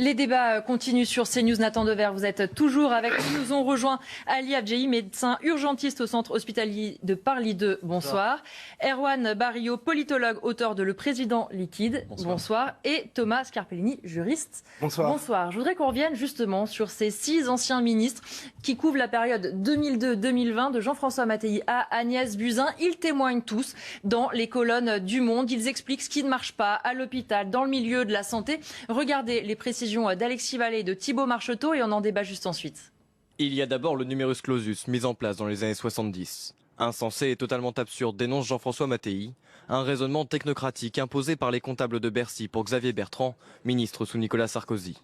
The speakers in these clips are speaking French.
Les débats continuent sur CNews. Nathan Dever, vous êtes toujours avec nous. Nous ont rejoint Ali Adjei, médecin urgentiste au centre hospitalier de Parly 2. Bonsoir. Erwan Barrio, politologue, auteur de Le Président liquide. Bonsoir. Et Thomas Scarpellini, juriste. Bonsoir. Bonsoir. Je voudrais qu'on revienne justement sur ces 6 anciens ministres qui couvrent la période 2002-2020 de Jean-François Mattei à Agnès Buzyn. Ils témoignent tous dans les colonnes du Monde. Ils expliquent ce qui ne marche pas à l'hôpital, dans le milieu de la santé. Regardez les précisions d'Alexis Vallée et de Thibault Marcheteau et on en débat juste ensuite. Il y a d'abord le numerus clausus mis en place dans les années 70. Insensé et totalement absurde, dénonce Jean-François Mattei, un raisonnement technocratique imposé par les comptables de Bercy pour Xavier Bertrand, ministre sous Nicolas Sarkozy.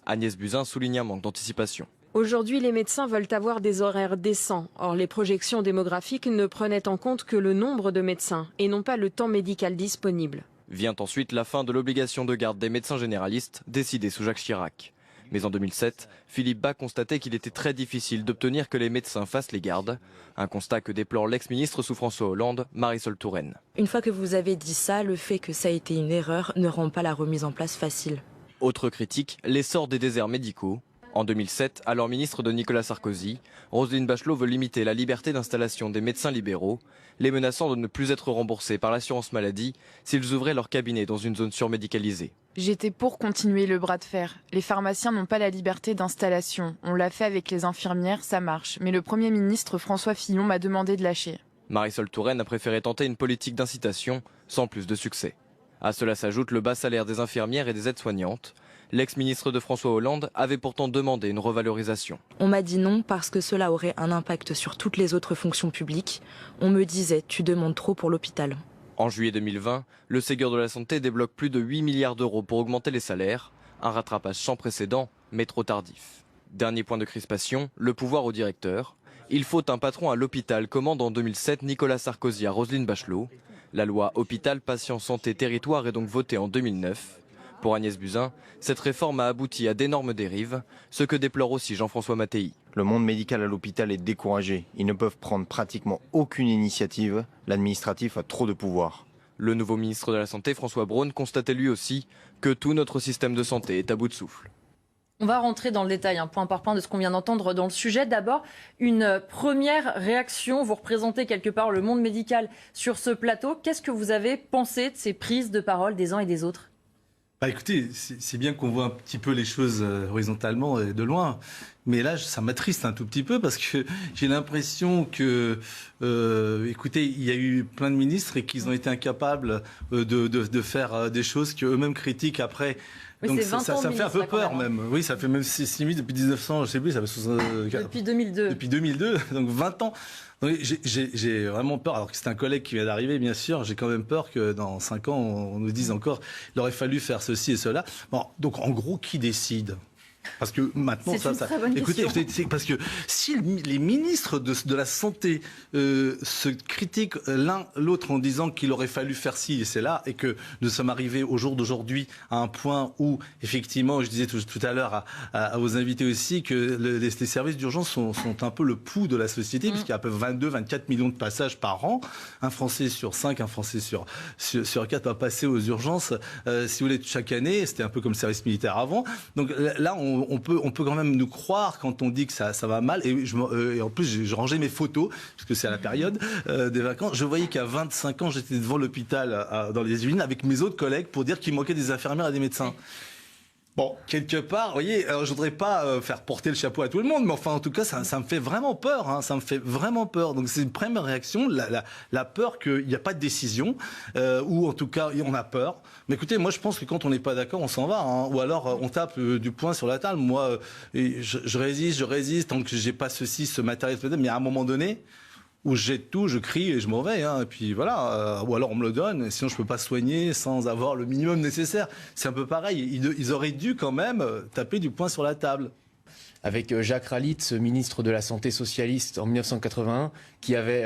Agnès Buzyn souligne un manque d'anticipation. Aujourd'hui, les médecins veulent avoir des horaires décents. Or, les projections démographiques ne prenaient en compte que le nombre de médecins et non pas le temps médical disponible. Vient ensuite la fin de l'obligation de garde des médecins généralistes, décidée sous Jacques Chirac. Mais en 2007, Philippe Bas constatait qu'il était très difficile d'obtenir que les médecins fassent les gardes. Un constat que déplore l'ex-ministre sous François Hollande, Marisol Touraine. Une fois que vous avez dit ça, le fait que ça a été une erreur ne rend pas la remise en place facile. Autre critique, l'essor des déserts médicaux. En 2007, alors ministre de Nicolas Sarkozy, Roselyne Bachelot veut limiter la liberté d'installation des médecins libéraux, les menaçant de ne plus être remboursés par l'assurance maladie s'ils ouvraient leur cabinet dans une zone surmédicalisée. J'étais pour continuer le bras de fer. Les pharmaciens n'ont pas la liberté d'installation. On l'a fait avec les infirmières, ça marche. Mais le Premier ministre François Fillon m'a demandé de lâcher. Marisol Touraine a préféré tenter une politique d'incitation sans plus de succès. À cela s'ajoute le bas salaire des infirmières et des aides-soignantes. L'ex-ministre de François Hollande avait pourtant demandé une revalorisation. On m'a dit non parce que cela aurait un impact sur toutes les autres fonctions publiques. On me disait « tu demandes trop pour l'hôpital ». En juillet 2020, le Ségur de la Santé débloque plus de 8 milliards d'euros pour augmenter les salaires. Un rattrapage sans précédent, mais trop tardif. Dernier point de crispation, le pouvoir au directeur. Il faut un patron à l'hôpital, commande en 2007 Nicolas Sarkozy à Roselyne Bachelot. La loi Hôpital, Patients, Santé, Territoire est donc votée en 2009. Pour Agnès Buzyn, cette réforme a abouti à d'énormes dérives, ce que déplore aussi Jean-François Mattei. Le monde médical à l'hôpital est découragé. Ils ne peuvent prendre pratiquement aucune initiative. L'administratif a trop de pouvoir. Le nouveau ministre de la Santé, François Braun, constatait lui aussi que tout notre système de santé est à bout de souffle. On va rentrer dans le détail, point par point, de ce qu'on vient d'entendre dans le sujet. D'abord, une première réaction. Vous représentez quelque part le monde médical sur ce plateau. Qu'est-ce que vous avez pensé de ces prises de parole des uns et des autres ? Écoutez, c'est bien qu'on voit un petit peu les choses horizontalement et de loin. Mais là, ça m'attriste un tout petit peu parce que j'ai l'impression que, écoutez, il y a eu plein de ministres et qu'ils ont été incapables de faire des choses qu'eux-mêmes critiquent après. Oui, donc ça me fait un peu peur même. Oui, ça fait même 6 minutes depuis 1900, je sais plus, ça fait depuis 2002. Depuis 2002, donc 20 ans. Donc j'ai vraiment peur, alors que c'est un collègue qui vient d'arriver, bien sûr, j'ai quand même peur que dans 5 ans, on nous dise encore, il aurait fallu faire ceci et cela. Bon, donc en gros, qui décide ? Parce que maintenant, écoutez, c'est parce que si les ministres de la Santé se critiquent l'un l'autre en disant qu'il aurait fallu faire ci et cela, et que nous sommes arrivés au jour d'aujourd'hui à un point où, effectivement, je disais tout à l'heure à vos invités aussi, que les services d'urgence sont un peu le pouls de la société, puisqu'il y a à peu près 22-24 millions de passages par an. Un Français sur 5, un Français sur 4 va passer aux urgences, si vous voulez, chaque année. C'était un peu comme le service militaire avant. Donc là, on peut quand même nous croire quand on dit que ça va mal. Et en plus, j'ai rangé mes photos, parce que c'est à la période des vacances. Je voyais qu'à 25 ans, j'étais devant l'hôpital dans les Yvelines avec mes autres collègues pour dire qu'il manquait des infirmières et des médecins. Bon, quelque part, vous voyez, je voudrais pas faire porter le chapeau à tout le monde, mais enfin, en tout cas, ça me fait vraiment peur. Ça me fait vraiment peur. Donc, c'est une première réaction, la peur qu'il n'y a pas de décision, ou en tout cas, on a peur. Mais écoutez, moi, je pense que quand on n'est pas d'accord, on s'en va. Ou alors, on tape du poing sur la table. Moi, je résiste, tant que j'ai pas ce matériel, mais à un moment donné, où je jette tout, je crie et je m'en vais. Et puis voilà, ou alors on me le donne, sinon je peux pas soigner sans avoir le minimum nécessaire. C'est un peu pareil, ils auraient dû quand même taper du poing sur la table. avec Jacques Ralitz, ministre de la Santé socialiste en 1981, qui avait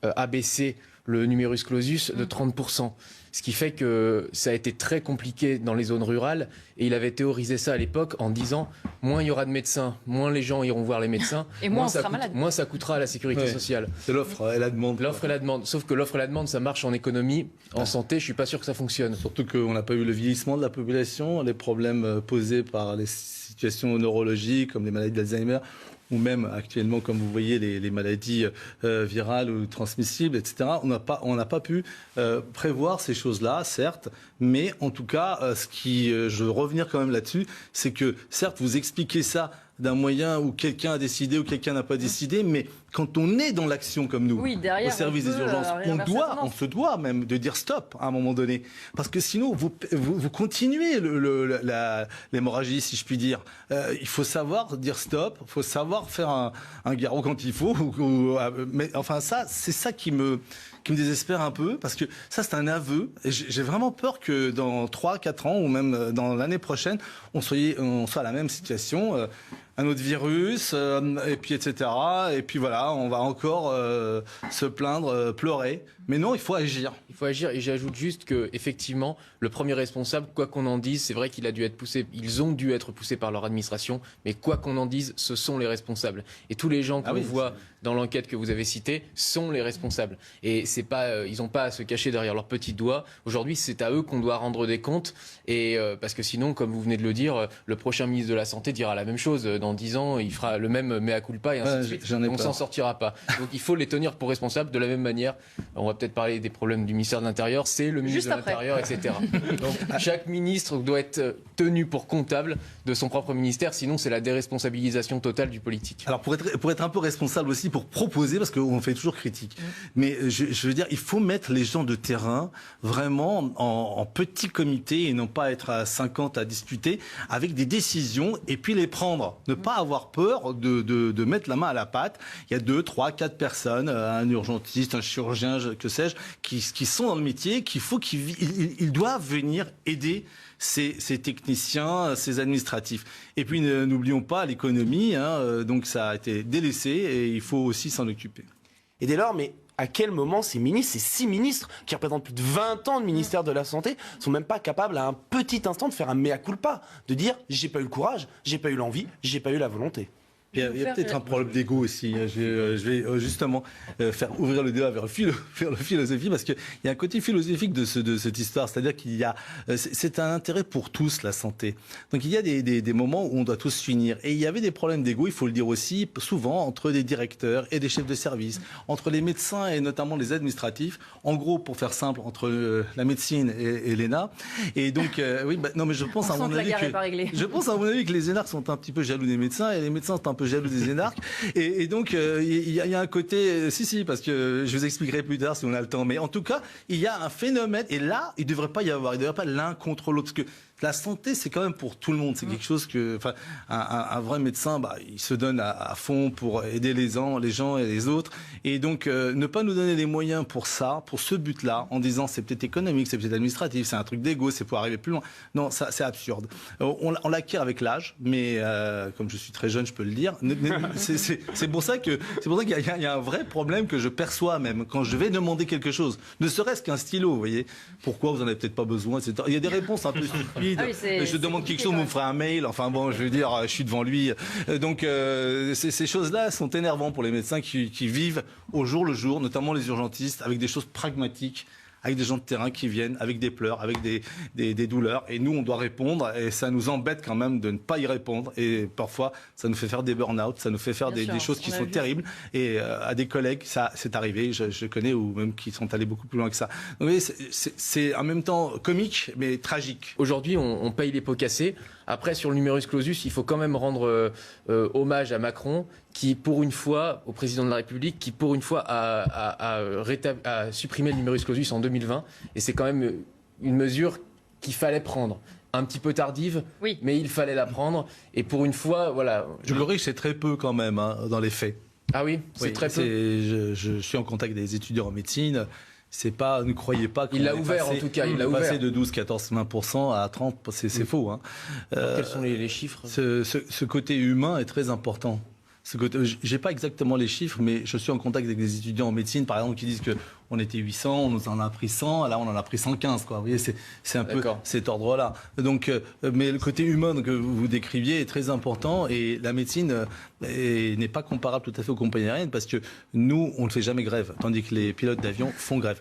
abaissé le numerus clausus de 30%. Ce qui fait que ça a été très compliqué dans les zones rurales. Et il avait théorisé ça à l'époque en disant moins il y aura de médecins, moins les gens iront voir les médecins, et moins ça coûtera à la sécurité sociale. C'est l'offre et la demande. L'offre et la demande. Sauf que l'offre et la demande, ça marche en économie. En santé, je suis pas sûr que ça fonctionne. Surtout qu'on n'a pas eu le vieillissement de la population, les problèmes posés par les situations neurologiques comme les maladies d'Alzheimer, ou même actuellement, comme vous voyez, les maladies virales ou transmissibles, etc. On n'a pas pu prévoir ces choses-là, certes, mais en tout cas, je veux revenir quand même là-dessus, c'est que, certes, vous expliquez ça d'un moyen où quelqu'un a décidé ou quelqu'un n'a pas décidé, mais quand on est dans l'action comme nous, au service des urgences, on se doit même de dire stop à un moment donné, parce que sinon vous continuez l'hémorragie, si je puis dire. Il faut savoir dire stop, il faut savoir faire un garrot quand il faut. Mais enfin ça, c'est ça qui me désespère un peu, parce que ça c'est un aveu, et j'ai vraiment peur que dans 3-4 ans, ou même dans l'année prochaine, on soit à la même situation, un autre virus, et puis etc. Et puis voilà, on va encore se plaindre, pleurer. Mais non, il faut agir. Il faut agir, et j'ajoute juste que effectivement, le premier responsable, quoi qu'on en dise, c'est vrai qu'il a dû être poussé, ils ont dû être poussés par leur administration, mais quoi qu'on en dise, ce sont les responsables. Et tous les gens qu'on voit dans l'enquête que vous avez citée sont les responsables. Et c'est pas, ils n'ont pas à se cacher derrière leurs petits doigts. Aujourd'hui, c'est à eux qu'on doit rendre des comptes, et parce que sinon, comme vous venez de le dire, le prochain ministre de la Santé dira la même chose. Dans 10 ans, il fera le même mea culpa, et ainsi de suite. On s'en sortira pas. Donc il faut les tenir pour responsables de la même manière. On va peut-être parler des problèmes du ministère de l'Intérieur, c'est le ministre de l'Intérieur, etc. Donc chaque ministre doit être tenu pour comptable de son propre ministère, sinon c'est la déresponsabilisation totale du politique. Alors pour être un peu responsable aussi, pour proposer, parce qu'on fait toujours critique, mais je veux dire, il faut mettre les gens de terrain vraiment en petit comité, et non pas être à 50 à discuter, avec des décisions, et puis les prendre. Ne pas avoir peur de mettre la main à la pâte. Il y a 2, 3, 4 personnes, un urgentiste, un chirurgien, que sais-je, qui sont dans le métier, qu'ils doivent venir aider ces techniciens, ces administratifs. Et puis n'oublions pas l'économie, donc ça a été délaissé, et il faut aussi s'en occuper. Et dès lors, mais à quel moment ces ministres, ces 6 ministres qui représentent plus de 20 ans de ministère de la Santé, sont même pas capables à un petit instant de faire un mea culpa, de dire j'ai pas eu le courage, j'ai pas eu l'envie, j'ai pas eu la volonté? Il y a peut-être un problème d'ego aussi. Je vais justement faire ouvrir le débat vers la philosophie, parce qu'il y a un côté philosophique de cette histoire. C'est-à-dire qu'il y a, c'est un intérêt pour tous, la santé. Donc il y a des moments où on doit tous s'unir. Et il y avait des problèmes d'ego, il faut le dire aussi, souvent entre des directeurs et des chefs de service, entre les médecins et notamment les administratifs. En gros, pour faire simple, entre la médecine et l'ENA. Et donc, non, mais je pense à mon avis que les énarques sont un petit peu jaloux des médecins, et les médecins sont un peu jaloux des énarques, et donc il y a un côté, parce que je vous expliquerai plus tard si on a le temps, mais en tout cas il y a un phénomène, et là il devrait pas l'un contre l'autre, parce que la santé, c'est quand même pour tout le monde. C'est quelque chose que, un vrai médecin, il se donne à fond pour aider les gens et les autres. Et donc, ne pas nous donner les moyens pour ça, pour ce but-là, en disant c'est peut-être économique, c'est peut-être administratif, c'est un truc d'égo, c'est pour arriver plus loin. Non, ça, c'est absurde. On l'acquiert avec l'âge, mais comme je suis très jeune, je peux le dire. C'est pour ça qu'il y a un vrai problème que je perçois même quand je vais demander quelque chose, ne serait-ce qu'un stylo, vous voyez. Pourquoi vous en avez peut-être pas besoin, etc. Il y a des réponses un peu stupides. Je demande quelque chose, vous me ferez un mail. Enfin bon, je veux dire, je suis devant lui. Donc ces choses-là sont énervantes pour les médecins qui vivent au jour le jour, notamment les urgentistes, avec des choses pragmatiques, avec des gens de terrain qui viennent, avec des pleurs, avec des douleurs. Et nous, on doit répondre. Et ça nous embête quand même de ne pas y répondre. Et parfois, ça nous fait faire des burn-out, ça nous fait faire des choses qui sont terribles. Et à des collègues, ça c'est arrivé, je connais, ou même qui sont allés beaucoup plus loin que ça. Donc, vous voyez, c'est en même temps comique, mais tragique. Aujourd'hui, on paye les pots cassés. Après, sur le numerus clausus, il faut quand même rendre hommage à Macron, qui pour une fois, au président de la République, qui pour une fois a supprimé le numerus clausus en 2020. Et c'est quand même une mesure qu'il fallait prendre. Un petit peu tardive, mais il fallait la prendre. Et pour une fois, voilà. Je corrige, c'est très peu quand même, dans les faits. Ah oui, c'est très peu. Je suis en contact avec des étudiants en médecine. ne croyez pas qu'on il l'a ouvert en tout cas, il l'a ouvert. Passé de 12, 14, 20% à 30, c'est faux. Hein. Quels sont les chiffres? Ce côté humain est très important. J'ai pas exactement les chiffres, mais je suis en contact avec des étudiants en médecine, par exemple, qui disent qu'on était 800, on nous en a pris 100, là on en a pris 115, quoi. Vous voyez, c'est un peu cet ordre-là. Donc, mais le côté humain que vous décriviez est très important, et la médecine n'est pas comparable tout à fait aux compagnies aériennes, parce que nous, on ne fait jamais grève, tandis que les pilotes d'avion font grève.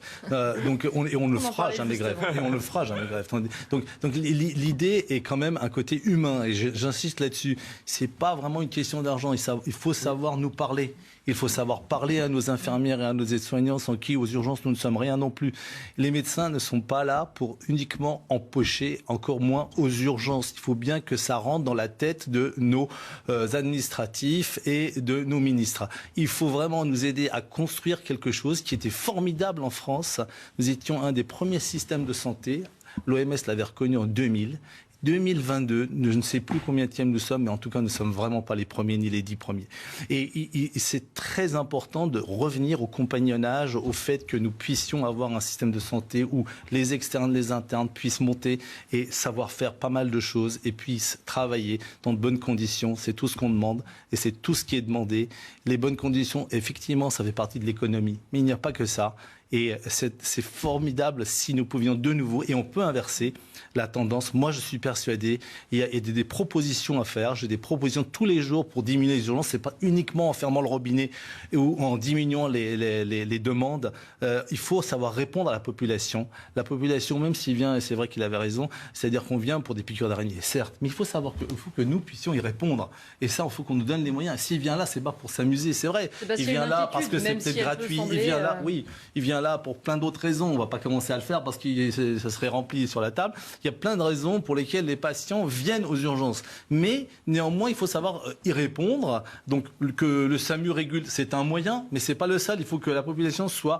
Donc, on ne fera jamais grève. Et on ne fera jamais grève. Donc l'idée est quand même un côté humain, et j'insiste là-dessus. C'est pas vraiment une question d'argent. Il faut savoir nous parler. Il faut savoir parler à nos infirmières et à nos aides-soignants sans qui, aux urgences, nous ne sommes rien non plus. Les médecins ne sont pas là pour uniquement empocher, encore moins aux urgences. Il faut bien que ça rentre dans la tête de nos administratifs et de nos ministres. Il faut vraiment nous aider à construire quelque chose qui était formidable en France. Nous étions un des premiers systèmes de santé. L'OMS l'avait reconnu en 2000. 2022, je ne sais plus combienième nous sommes, mais en tout cas, nous ne sommes vraiment pas les premiers ni les 10 premiers. Et c'est très important de revenir au compagnonnage, au fait que nous puissions avoir un système de santé où les externes, les internes puissent monter et savoir faire pas mal de choses et puissent travailler dans de bonnes conditions. C'est tout ce qu'on demande et c'est tout ce qui est demandé. Les bonnes conditions, effectivement, ça fait partie de l'économie, mais il n'y a pas que ça. Et c'est formidable si nous pouvions de nouveau, et on peut inverser la tendance. Moi, je suis persuadé, il y a des propositions à faire. J'ai des propositions tous les jours pour diminuer les urgences. Ce n'est pas uniquement en fermant le robinet ou en diminuant les demandes. Il faut savoir répondre à la population. La population, même s'il vient, et c'est vrai qu'il avait raison, c'est-à-dire qu'on vient pour des piqûres d'araignée, certes, mais il faut savoir qu'il faut que nous puissions y répondre. Et ça, il faut qu'on nous donne les moyens. S'il vient là, c'est pas pour s'amuser, c'est vrai. Il vient là parce que c'est peut-être gratuit. Il vient là, oui, il vient là pour plein d'autres raisons. On ne va pas commencer à le faire parce que ça serait rempli sur la table. Il y a plein de raisons pour lesquelles les patients viennent aux urgences. Mais néanmoins, il faut savoir y répondre. Donc que le SAMU régule, c'est un moyen, mais c'est pas le seul. Il faut que la population soit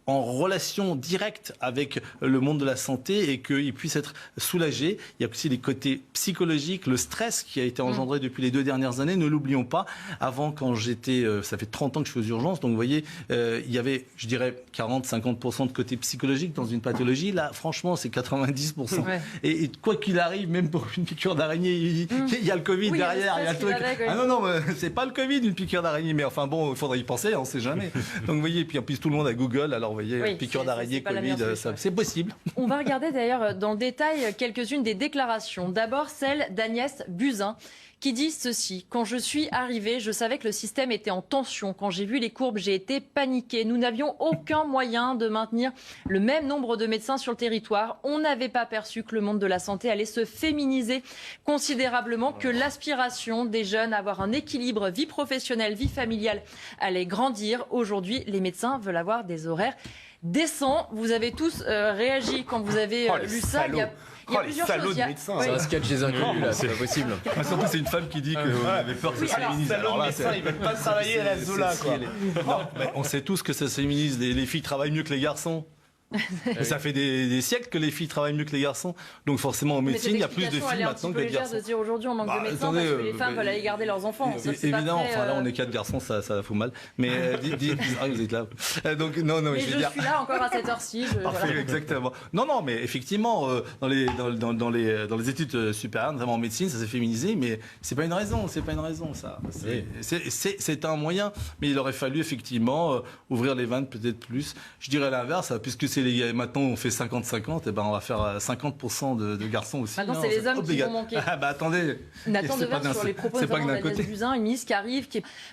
en relation directe avec le monde de la santé et qu'il puisse être soulagé. Il y a aussi les côtés psychologiques, le stress qui a été engendré depuis les 2 dernières années. Ne l'oublions pas. Avant, quand j'étais, ça fait 30 ans que je fais aux urgences, donc vous voyez, il y avait, je dirais, 40-50% de côté psychologique dans une pathologie. Là, franchement, c'est 90%. Ouais. Et quoi qu'il arrive, même pour une piqûre d'araignée, il y a le Covid derrière. Il y a le truc. Ah non, c'est pas le Covid, une piqûre d'araignée. Mais enfin bon, il faudrait y penser, on ne sait jamais. Donc vous voyez, puis en plus tout le monde a Google, alors vous voyez, piqûre d'araignée, Covid, c'est possible. On va regarder d'ailleurs dans le détail quelques-unes des déclarations. D'abord celle d'Agnès Buzyn, qui dit ceci: quand je suis arrivée, je savais que le système était en tension. Quand j'ai vu les courbes, j'ai été paniquée. Nous n'avions aucun moyen de maintenir le même nombre de médecins sur le territoire. On n'avait pas perçu que le monde de la santé allait se féminiser considérablement, que l'aspiration des jeunes à avoir un équilibre vie professionnelle, vie familiale allait grandir. Aujourd'hui, les médecins veulent avoir des horaires décents. Vous avez tous réagi quand vous avez lu ça. Il y a plusieurs choses. C'est un sketch des inconnus, là, c'est pas possible. Surtout, c'est une femme qui dit qu'on avait peur que ça se féminise. Alors là, ils veulent pas travailler à la Zola, quoi. Non, mais on sait tous que ça se féminise. Les filles travaillent mieux que les garçons. Ça fait des siècles que les filles travaillent mieux que les garçons. Donc forcément en médecine, il y a plus de filles maintenant que de garçons. De dire aujourd'hui on manque de médecins parce que les femmes veulent aller garder leurs enfants. Évidemment, enfin là on est 4 garçons, ça fout mal. Mais vous êtes là. Donc non, mais je suis là encore à cette heure-ci. Parfait, exactement. Non, mais effectivement dans les études supérieures, notamment en médecine, ça s'est féminisé, mais c'est pas une raison, ça. C'est un moyen, mais il aurait fallu effectivement ouvrir les vannes peut-être plus. Je dirais l'inverse, puisque maintenant on fait 50-50, et ben on va faire 50% de garçons aussi. Maintenant c'est les hommes qui vont manquer. Ah bah attendez. Nathan Devers sur les propos d'Agnès Buzyn, une ministre qui arrive.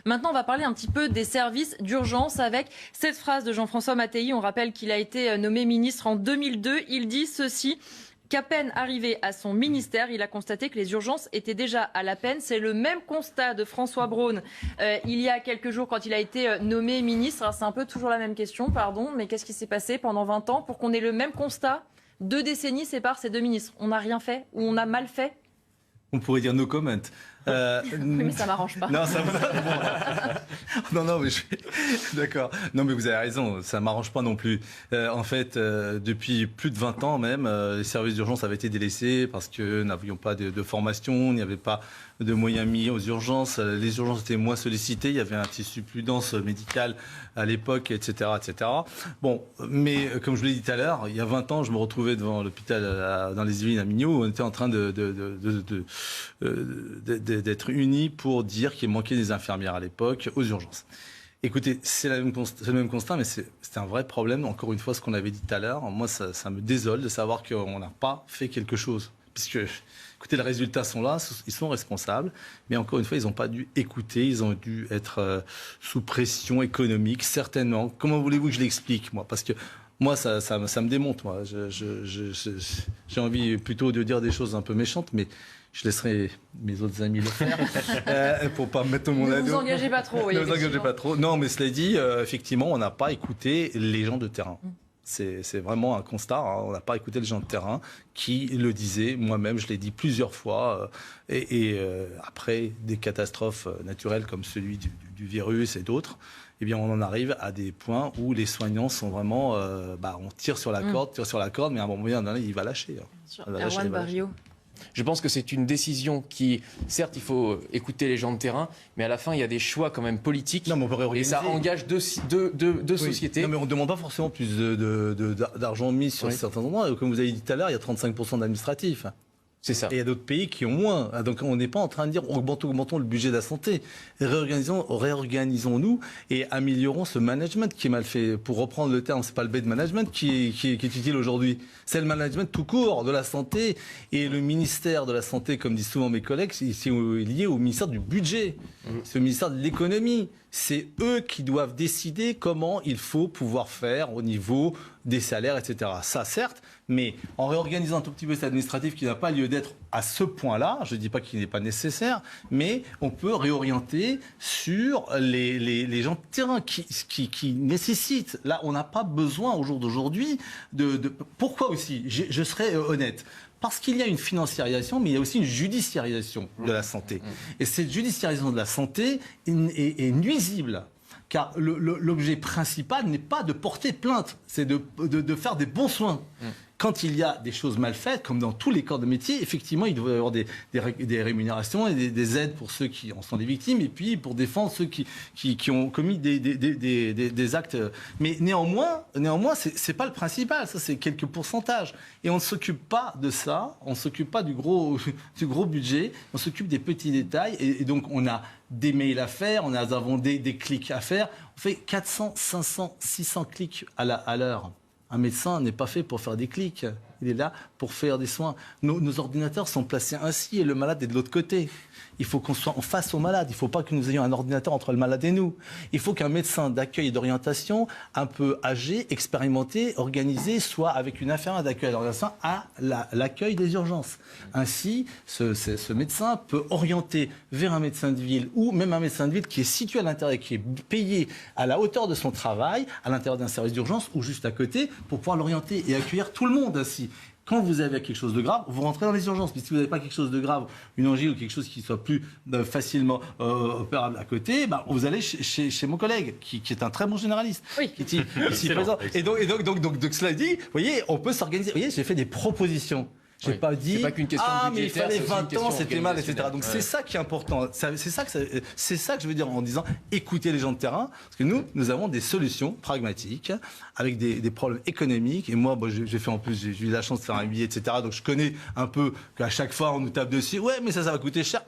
Maintenant on va parler un petit peu des services d'urgence avec cette phrase de Jean-François Mattei. On rappelle qu'il a été nommé ministre en 2002. Il dit ceci: qu'à peine arrivé à son ministère, il a constaté que les urgences étaient déjà à la peine. C'est le même constat de François Braun il y a quelques jours quand il a été nommé ministre. Alors c'est un peu toujours la même question, pardon, mais qu'est-ce qui s'est passé pendant 20 ans pour qu'on ait le même constat? 2 décennies séparent ces 2 ministres. On n'a rien fait ou on a mal fait? On pourrait dire no comment. Oui, mais ça m'arrange pas. Non, ça non, mais d'accord. Non, mais vous avez raison, ça m'arrange pas non plus. En fait, depuis plus de 20 ans même, les services d'urgence avaient été délaissés parce que nous n'avions pas de formation, il n'y avait pas de moyens mis aux urgences, les urgences étaient moins sollicitées, il y avait un tissu plus dense médical à l'époque, etc., etc. Bon, mais comme je vous l'ai dit tout à l'heure, il y a 20 ans, je me retrouvais devant l'hôpital dans les Yvelines à Mignot, où on était en train d'être unis pour dire qu'il manquait des infirmières à l'époque aux urgences. Écoutez, c'est le même constat, mais c'est un vrai problème. Encore une fois, ce qu'on avait dit tout à l'heure, moi, ça me désole de savoir qu'on n'a pas fait quelque chose. Puisque, écoutez, les résultats sont là, ils sont responsables, mais encore une fois, ils n'ont pas dû écouter, ils ont dû être sous pression économique, certainement. Comment voulez-vous que je l'explique, moi? Parce que moi, ça me démonte, moi. J'ai envie plutôt de dire des choses un peu méchantes, mais je laisserai mes autres amis le faire pour pas mettre mon ado. Ne vous engagez pas trop. Oui, ne vous engagez pas trop. Non, mais cela dit, effectivement, on n'a pas écouté les gens de terrain. C'est vraiment un constat. Hein. On n'a pas écouté les gens de terrain qui le disaient. Moi-même, je l'ai dit plusieurs fois. Après des catastrophes naturelles comme celui du virus et d'autres, eh bien, on en arrive à des points où les soignants sont vraiment... on tire sur la corde, mais à un moment donné, il va lâcher. Erwan Barrio. Je pense que c'est une décision qui, certes, il faut écouter les gens de terrain, mais à la fin, il y a des choix quand même politiques. Non, mais on peut réorganiser. Et ça engage deux sociétés. Non, mais on ne demande pas forcément plus d'argent mis sur certains endroits. Comme vous avez dit tout à l'heure, il y a 35% d'administratifs. C'est ça. Et il y a d'autres pays qui ont moins. Donc on n'est pas en train de dire augmentons le budget de la santé. Réorganisons-nous et améliorons ce management qui est mal fait. Pour reprendre le terme, c'est pas le bad management qui est utile aujourd'hui. C'est le management tout court de la santé. Et le ministère de la Santé, comme disent souvent mes collègues, c'est lié au ministère du budget. C'est au ministère de l'économie. C'est eux qui doivent décider comment il faut pouvoir faire au niveau des salaires, etc. Ça, certes, mais en réorganisant un tout petit peu cet administratif qui n'a pas lieu d'être à ce point-là, je ne dis pas qu'il n'est pas nécessaire, mais on peut réorienter sur les gens de terrain qui nécessitent. Là, on n'a pas besoin au jour d'aujourd'hui de... Pourquoi aussi? Je serai honnête. Parce qu'il y a une financiarisation, mais il y a aussi une judiciarisation de la santé. Et cette judiciarisation de la santé est nuisible. Car l'objet principal n'est pas de porter plainte, c'est de faire des bons soins. Quand il y a des choses mal faites, comme dans tous les corps de métier, effectivement, il doit y avoir des rémunérations et des aides pour ceux qui en sont des victimes, et puis pour défendre ceux qui ont commis des actes. Mais néanmoins, c'est pas le principal, ça c'est quelques pourcentages. Et on ne s'occupe pas de ça, on ne s'occupe pas du gros budget, on s'occupe des petits détails, et donc on a des mails à faire, nous avons des clics à faire. On fait 400, 500, 600 clics à l'heure. Un médecin n'est pas fait pour faire des clics. Il est là pour faire des soins. Nos ordinateurs sont placés ainsi et le malade est de l'autre côté. Il faut qu'on soit en face au malade. Il ne faut pas que nous ayons un ordinateur entre le malade et nous. Il faut qu'un médecin d'accueil et d'orientation, un peu âgé, expérimenté, organisé, soit avec une infirmière d'accueil et d'orientation à l'accueil des urgences. Ainsi, ce médecin peut orienter vers un médecin de ville ou même un médecin de ville qui est situé à l'intérieur, qui est payé à la hauteur de son travail, à l'intérieur d'un service d'urgence ou juste à côté, pour pouvoir l'orienter et accueillir tout le monde ainsi. Quand vous avez quelque chose de grave, vous rentrez dans les urgences. Mais si vous n'avez pas quelque chose de grave, une angine ou quelque chose qui soit plus facilement opérable à côté, vous allez chez mon collègue, qui est un très bon généraliste. Oui. Qui est ici présent. Et donc, cela dit, vous voyez, on peut s'organiser. Vous voyez, j'ai fait des propositions. J'ai pas dit qu'une question mais il fallait 20 ans, c'était mal, etc. Donc ouais. c'est ça qui est important. C'est ça que je veux dire en disant écoutez les gens de terrain, parce que nous avons des solutions pragmatiques avec des problèmes économiques. Et moi, j'ai fait en plus, j'ai eu la chance de faire un billet, etc. Donc je connais un peu qu'à chaque fois on nous tape dessus. Ouais, mais ça va coûter cher.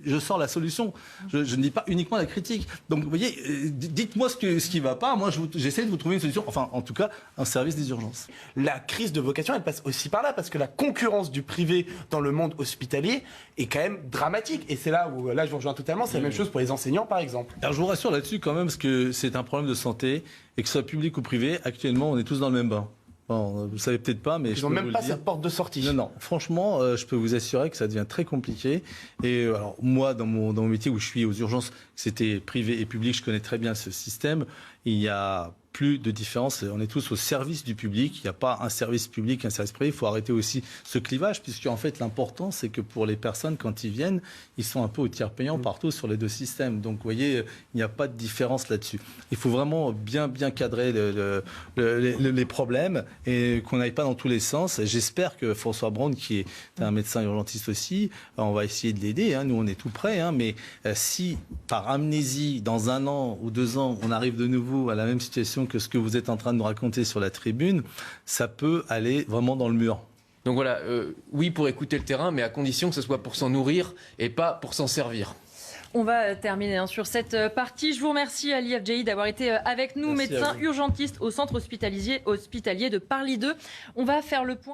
Je sors la solution. Je ne dis pas uniquement la critique. Donc, vous voyez, dites-moi ce qui ne va pas. Moi, j'essaie de vous trouver une solution. Enfin, en tout cas, un service des urgences. La crise de vocation, elle passe aussi par là, parce que la concurrence du privé dans le monde hospitalier est quand même dramatique. Et c'est là où, je vous rejoins totalement, c'est la même chose pour les enseignants, par exemple. Alors, je vous rassure là-dessus quand même, parce que c'est un problème de santé, et que ce soit public ou privé, actuellement, on est tous dans le même bain. Bon, vous ne savez peut-être pas, mais ils n'ont même pas cette porte de sortie. Non. Franchement, je peux vous assurer que ça devient très compliqué. Et alors, moi, dans mon métier où je suis aux urgences, c'était privé et public, je connais très bien ce système. Il y a plus de différence. On est tous au service du public. Il n'y a pas un service public, un service privé. Il faut arrêter aussi ce clivage, puisque en fait, l'important, c'est que pour les personnes, quand ils viennent, ils sont un peu au tiers payant partout sur les deux systèmes. Donc, vous voyez, il n'y a pas de différence là-dessus. Il faut vraiment bien cadrer les problèmes et qu'on n'aille pas dans tous les sens. Et j'espère que François Braun, qui est un médecin urgentiste aussi, on va essayer de l'aider. Nous, on est tout prêts. Mais si, par amnésie, dans 1 an ou 2 ans, on arrive de nouveau à la même situation que ce que vous êtes en train de nous raconter sur la tribune, ça peut aller vraiment dans le mur. Donc voilà, oui pour écouter le terrain, mais à condition que ce soit pour s'en nourrir et pas pour s'en servir. On va terminer sur cette partie. Je vous remercie Ali Afjahi d'avoir été avec nous, médecin urgentiste au centre hospitalier de Paris 2. On va faire le point.